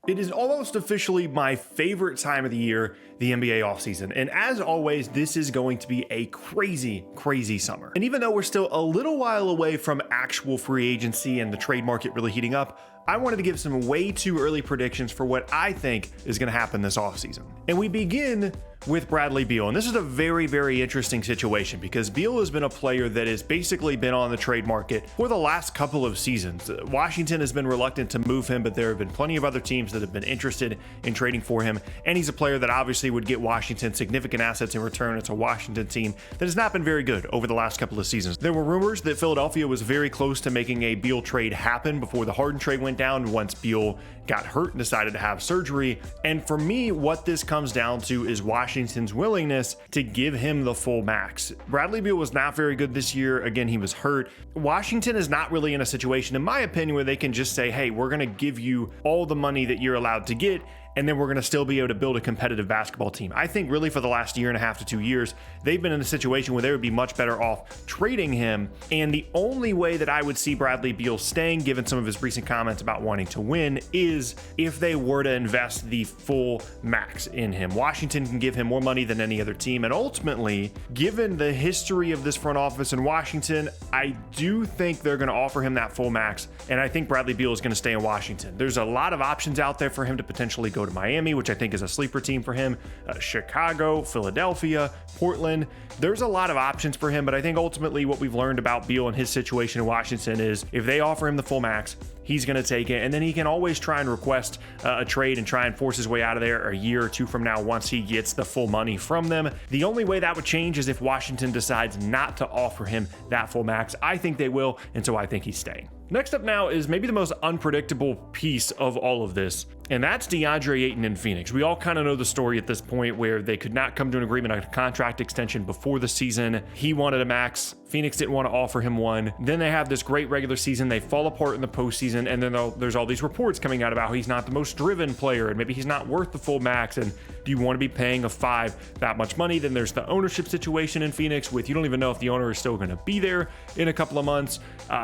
It is almost officially my favorite time of the year, the NBA offseason. And as always, this is going to be a crazy, crazy summer. And even though we're still a little while away from actual free agency and the trade market really heating up, I wanted to give some way too early predictions for what I think is going to happen this offseason. And we begin with Bradley Beal. And this is a very, very interesting situation because Beal has been a player that has basically been on the trade market for the last couple of seasons. Washington has been reluctant to move him, but there have been plenty of other teams that have been interested in trading for him. And he's a player that obviously would get Washington significant assets in return. It's a Washington team that has not been very good over the last couple of seasons. There were rumors that Philadelphia was very close to making a Beal trade happen before the Harden trade went down once Beal got hurt and decided to have surgery. And for me, what this comes down to is Washington's willingness to give him the full max. Bradley Beal was not very good this year. Again, he was hurt. Washington is not really in a situation, in my opinion, where they can just say, hey, we're going to give you all the money that you're allowed to get, and then we're going to still be able to build a competitive basketball team. I think really for the last year and a half to 2 years, they've been in a situation where they would be much better off trading him. And the only way that I would see Bradley Beal staying, given some of his recent comments about wanting to win, is if they were to invest the full max in him. Washington can give him more money than any other team. And ultimately, given the history of this front office in Washington, I do think they're going to offer him that full max. And I think Bradley Beal is going to stay in Washington. There's a lot of options out there for him to potentially go to Miami, which I think is a sleeper team for him, Chicago, Philadelphia, Portland. There's a lot of options for him, but I think ultimately what we've learned about Beal and his situation in Washington is if they offer him the full max, he's going to take it, and then he can always try and request a trade and try and force his way out of there a year or two from now once he gets the full money from them. The only way that would change is if Washington decides not to offer him that full max. I think they will, and so I think he's staying. Next up now is maybe the most unpredictable piece of all of this, and that's DeAndre Ayton in Phoenix. We all kind of know the story at this point where they could not come to an agreement on a contract extension before the season. He wanted a max. Phoenix didn't want to offer him one. Then they have this great regular season. They fall apart in the postseason, and then there's all these reports coming out about how he's not the most driven player, and maybe he's not worth the full max, and do you want to be paying a 5 that much money? Then there's the ownership situation in Phoenix with you don't even know if the owner is still going to be there in a couple of months.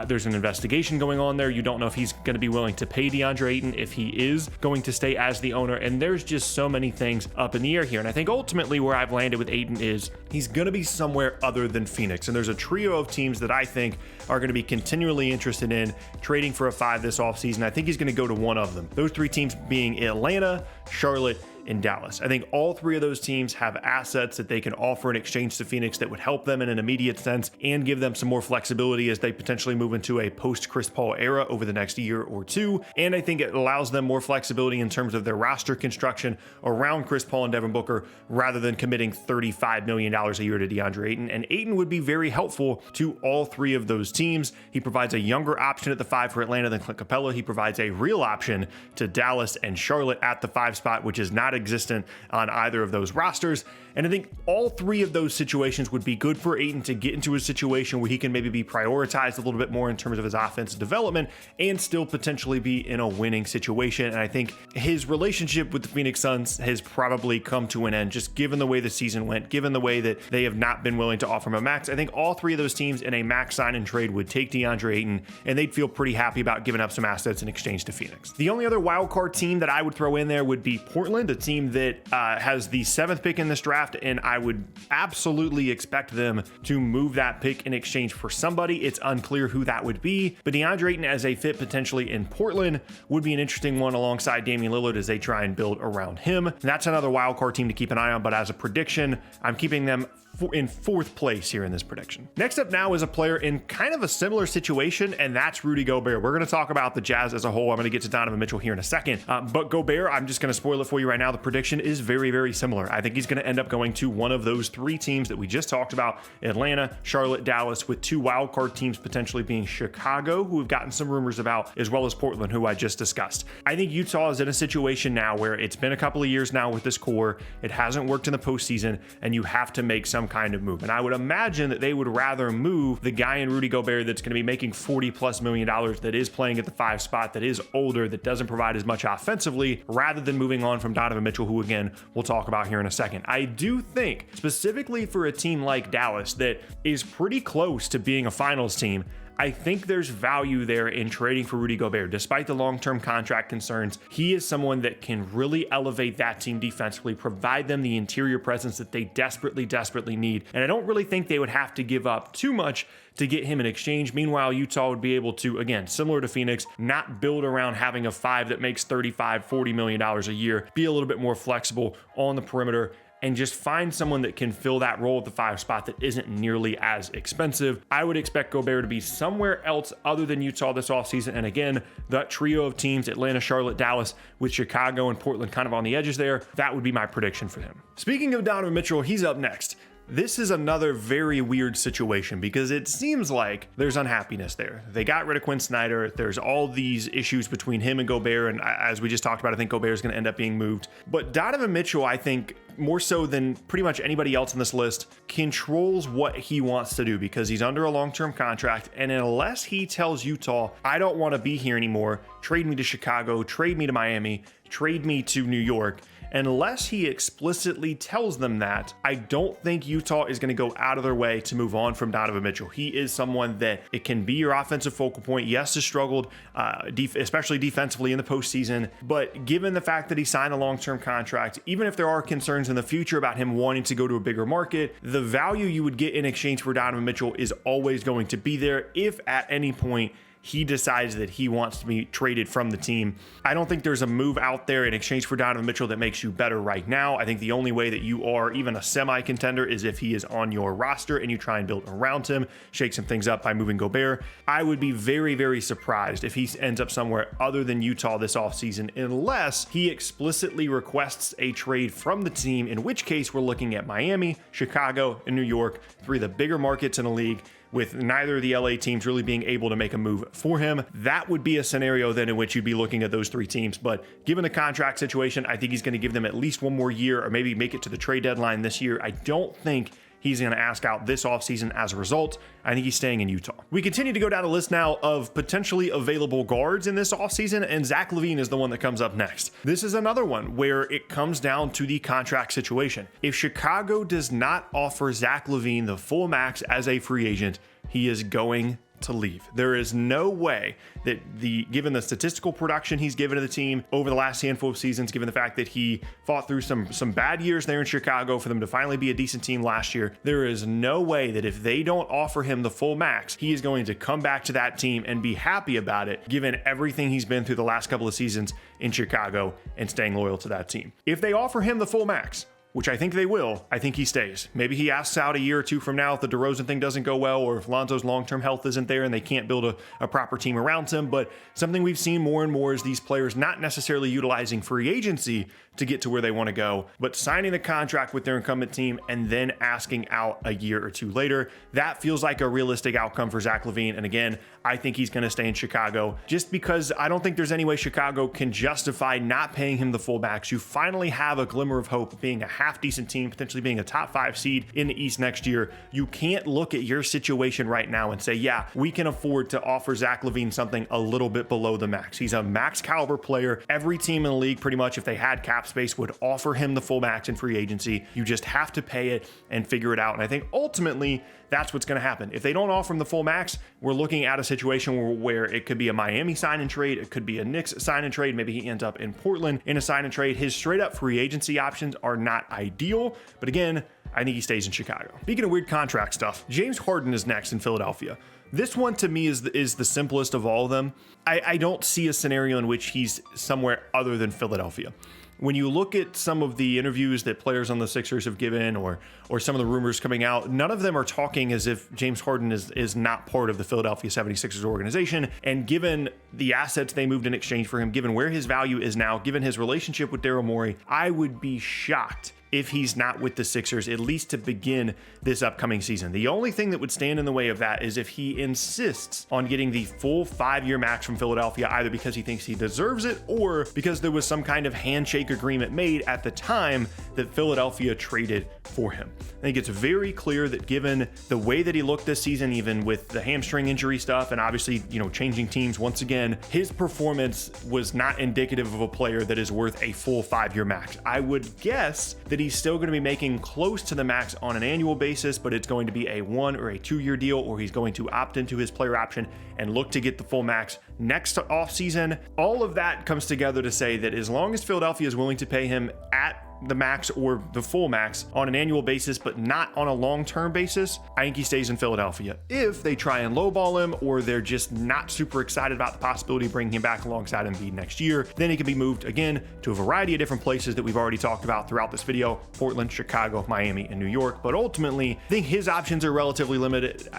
There's an investigation going on there. You don't know if he's going to be willing to pay DeAndre Ayton, if he is going to stay as the owner, and there's just so many things up in the air here. And I think ultimately where I've landed with Ayton is he's going to be somewhere other than Phoenix, and there's a trio of teams that I think are going to be continually interested in trading for a 5 this offseason. I think he's going to go to one of them. Those 3 teams being Atlanta, Charlotte, in Dallas. I think all 3 of those teams have assets that they can offer in exchange to Phoenix that would help them in an immediate sense and give them some more flexibility as they potentially move into a post-Chris Paul era over the next year or 2. And I think it allows them more flexibility in terms of their roster construction around Chris Paul and Devin Booker rather than committing $35 million a year to DeAndre Ayton. And Ayton would be very helpful to all 3 of those teams. He provides a younger option at the 5 for Atlanta than Clint Capella. He provides a real option to Dallas and Charlotte at the 5 spot, which is not existent on either of those rosters. And I think all 3 of those situations would be good for Ayton to get into a situation where he can maybe be prioritized a little bit more in terms of his offensive development and still potentially be in a winning situation. And I think his relationship with the Phoenix Suns has probably come to an end, just given the way the season went, given the way that they have not been willing to offer him a max. I think all 3 of those teams in a max sign and trade would take DeAndre Ayton, and they'd feel pretty happy about giving up some assets in exchange to Phoenix. The only other wildcard team that I would throw in there would be Portland, a team that has the 7th pick in this draft, and I would absolutely expect them to move that pick in exchange for somebody. It's unclear who that would be, but DeAndre Ayton as a fit potentially in Portland would be an interesting one alongside Damian Lillard as they try and build around him. And that's another wildcard team to keep an eye on, but as a prediction, I'm keeping them in 4th place here in this prediction. Next up now is a player in kind of a similar situation, and that's Rudy Gobert. We're going to talk about the Jazz as a whole. I'm going to get to Donovan Mitchell here in a second, but Gobert, I'm just going to spoil it for you right now. The prediction is very, very similar. I think he's going to end up going to one of those 3 teams that we just talked about: Atlanta, Charlotte, Dallas, with 2 wildcard teams potentially being Chicago, who we've gotten some rumors about, as well as Portland, who I just discussed. I think Utah is in a situation now where it's been a couple of years now with this core. It hasn't worked in the postseason, and you have to make some kind of move. And I would imagine that they would rather move the guy in Rudy Gobert that's going to be making $40+ million, that is playing at the 5 spot, that is older, that doesn't provide as much offensively, rather than moving on from Donovan Mitchell, who again, we'll talk about here in a second. I do think, specifically for a team like Dallas that is pretty close to being a finals team, I think there's value there in trading for Rudy Gobert. Despite the long-term contract concerns, he is someone that can really elevate that team defensively, provide them the interior presence that they desperately need. And I don't really think they would have to give up too much to get him in exchange. Meanwhile, Utah would be able to, again, similar to Phoenix, not build around having a 5 that makes $35-40 million a year, be a little bit more flexible on the perimeter, and just find someone that can fill that role at the 5 spot that isn't nearly as expensive. I would expect Gobert to be somewhere else other than Utah this offseason. And again, that trio of teams, Atlanta, Charlotte, Dallas, with Chicago and Portland kind of on the edges there, that would be my prediction for him. Speaking of Donovan Mitchell, he's up next. This is another very weird situation because it seems like there's unhappiness there. They got rid of Quinn Snyder. There's all these issues between him and Gobert. And as we just talked about, I think Gobert is going to end up being moved. But Donovan Mitchell, I think, more so than pretty much anybody else on this list, controls what he wants to do because he's under a long-term contract. And unless he tells Utah, I don't want to be here anymore, trade me to Chicago, trade me to Miami, trade me to New York, unless he explicitly tells them that, I don't think Utah is going to go out of their way to move on from Donovan Mitchell. He is someone that it can be your offensive focal point. Yes, has struggled, especially defensively in the postseason, but given the fact that he signed a long-term contract, even if there are concerns in the future about him wanting to go to a bigger market, the value you would get in exchange for Donovan Mitchell is always going to be there if at any point he decides that he wants to be traded from the team. I don't think there's a move out there in exchange for Donovan Mitchell that makes you better right now. I think the only way that you are even a semi-contender is if he is on your roster and you try and build around him, shake some things up by moving Gobert. I would be very surprised if he ends up somewhere other than Utah this offseason unless he explicitly requests a trade from the team, in which case we're looking at Miami, Chicago, and New York, 3 of the bigger markets in the league, with neither of the LA teams really being able to make a move for him. That would be a scenario then in which you'd be looking at those 3 teams. But given the contract situation, I think he's going to give them at least one more year or maybe make it to the trade deadline this year. I don't think he's going to ask out this offseason as a result. I think he's staying in Utah. We continue to go down the list now of potentially available guards in this offseason, and Zach Lavine is the one that comes up next. This is another one where it comes down to the contract situation. If Chicago does not offer Zach Lavine the full max as a free agent, he is going to leave. There is no way that given the statistical production he's given to the team over the last handful of seasons, given the fact that he fought through some bad years there in Chicago for them to finally be a decent team last year, there is no way that if they don't offer him the full max, he is going to come back to that team and be happy about it, given everything he's been through the last couple of seasons in Chicago and staying loyal to that team. If they offer him the full max, which I think they will, I think he stays. Maybe he asks out a year or 2 from now if the DeRozan thing doesn't go well or if Lonzo's long-term health isn't there and they can't build a proper team around him. But something we've seen more and more is these players not necessarily utilizing free agency to get to where they want to go, but signing the contract with their incumbent team and then asking out a year or 2 later. That feels like a realistic outcome for Zach Lavine. And again, I think he's going to stay in Chicago just because I don't think there's any way Chicago can justify not paying him the full max. You finally have a glimmer of hope of being a half decent team, potentially being a top 5 seed in the East next year. You can't look at your situation right now and say, yeah, we can afford to offer Zach Lavine something a little bit below the max. He's a max caliber player. Every team in the league, pretty much, if they had cap space, would offer him the full max in free agency. You just have to pay it and figure it out. And I think ultimately that's what's going to happen. If they don't offer him the full max, we're looking at a situation where it could be a Miami sign and trade. It could be a Knicks sign and trade. Maybe he ends up in Portland in a sign and trade. His straight up free agency options are not ideal, but again, I think he stays in Chicago. Speaking of weird contract stuff, James Harden is next in Philadelphia. This one to me is the simplest of all of them. I don't see a scenario in which he's somewhere other than Philadelphia. When you look at some of the interviews that players on the Sixers have given or some of the rumors coming out, none of them are talking as if James Harden is not part of the Philadelphia 76ers organization. And given the assets they moved in exchange for him, given where his value is now, given his relationship with Daryl Morey, I would be shocked if he's not with the Sixers, at least to begin this upcoming season. The only thing that would stand in the way of that is if he insists on getting the full 5-year max from from Philadelphia, either because he thinks he deserves it or because there was some kind of handshake agreement made at the time that Philadelphia traded for him. I think it's very clear that given the way that he looked this season, even with the hamstring injury stuff and obviously, changing teams once again, his performance was not indicative of a player that is worth a full 5-year max. I would guess that he's still going to be making close to the max on an annual basis, but it's going to be a 1 or a 2-year deal, or he's going to opt into his player option and look to get the full max next offseason. All of that comes together to say that as long as Philadelphia is willing to pay him at the max or the full max on an annual basis, but not on a long-term basis, I think he stays in Philadelphia. If they try and lowball him, or they're just not super excited about the possibility of bringing him back alongside Embiid next year, then he can be moved again to a variety of different places that we've already talked about throughout this video: Portland, Chicago, Miami, and New York. But ultimately, I think his options are relatively limited.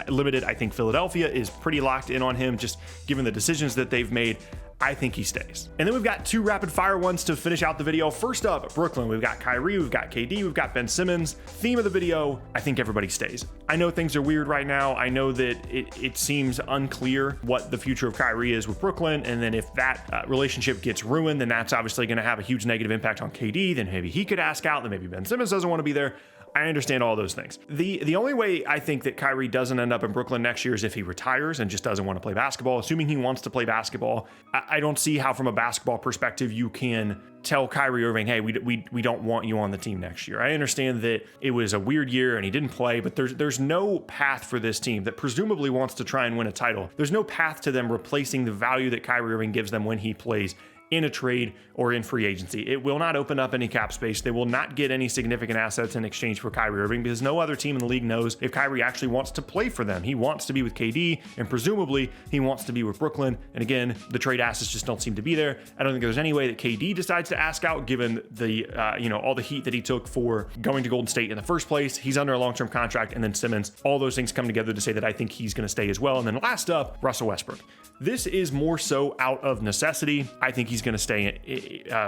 I think Philadelphia is pretty locked in on him, just given the decisions that they've made. I think he stays. And then we've got 2 rapid fire ones to finish out the video. First up, Brooklyn. We've got Kyrie, we've got KD, we've got Ben Simmons. Theme of the video: I think everybody stays. I know things are weird right now. I know that it seems unclear what the future of Kyrie is with Brooklyn. And then if that relationship gets ruined, then that's obviously going to have a huge negative impact on KD. Then maybe he could ask out. Then maybe Ben Simmons doesn't want to be there. I understand all those things. The only way I think that Kyrie doesn't end up in Brooklyn next year is if he retires and just doesn't want to play basketball. Assuming he wants to play basketball, I don't see how from a basketball perspective you can tell Kyrie Irving, hey, we don't want you on the team next year. I understand that it was a weird year and he didn't play, but there's no path for this team that presumably wants to try and win a title. There's no path to them replacing the value that Kyrie Irving gives them when he plays in a trade or in free agency. It will not open up any cap space. They will not get any significant assets in exchange for Kyrie Irving, because no other team in the league knows if Kyrie actually wants to play for them. He wants to be with KD, and presumably he wants to be with Brooklyn. And again, the trade assets just don't seem to be there. I don't think there's any way that KD decides to ask out, given the all the heat that he took for going to Golden State in the first place. He's under a long-term contract, and then Simmons. All those things come together to say that I think he's going to stay as well. And then last up, Russell Westbrook. This is more so out of necessity. I think he's going to stay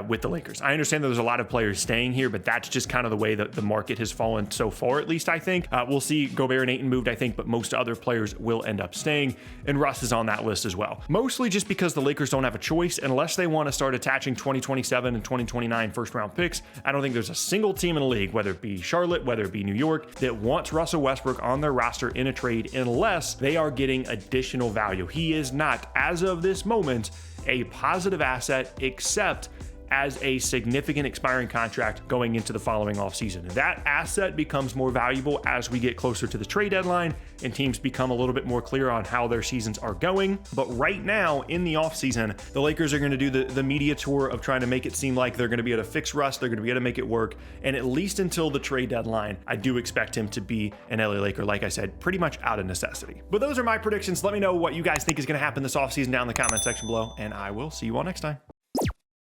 with the Lakers. I understand that there's a lot of players staying here, but that's just kind of the way that the market has fallen so far, at least I think. We'll see Gobert and Ayton moved, I think, but most other players will end up staying, and Russ is on that list as well. Mostly just because the Lakers don't have a choice unless they want to start attaching 2027 and 2029 first-round picks. I don't think there's a single team in the league, whether it be Charlotte, whether it be New York, that wants Russell Westbrook on their roster in a trade unless they are getting additional value. He is not, as of this moment, a positive asset, except as a significant expiring contract going into the following offseason. That asset becomes more valuable as we get closer to the trade deadline and teams become a little bit more clear on how their seasons are going. But right now in the offseason, the Lakers are going to do the media tour of trying to make it seem like they're going to be able to fix Russ, they're going to be able to make it work. And at least until the trade deadline, I do expect him to be an LA Laker, like I said, pretty much out of necessity. But those are my predictions. Let me know what you guys think is going to happen this offseason down in the comment section below, and I will see you all next time.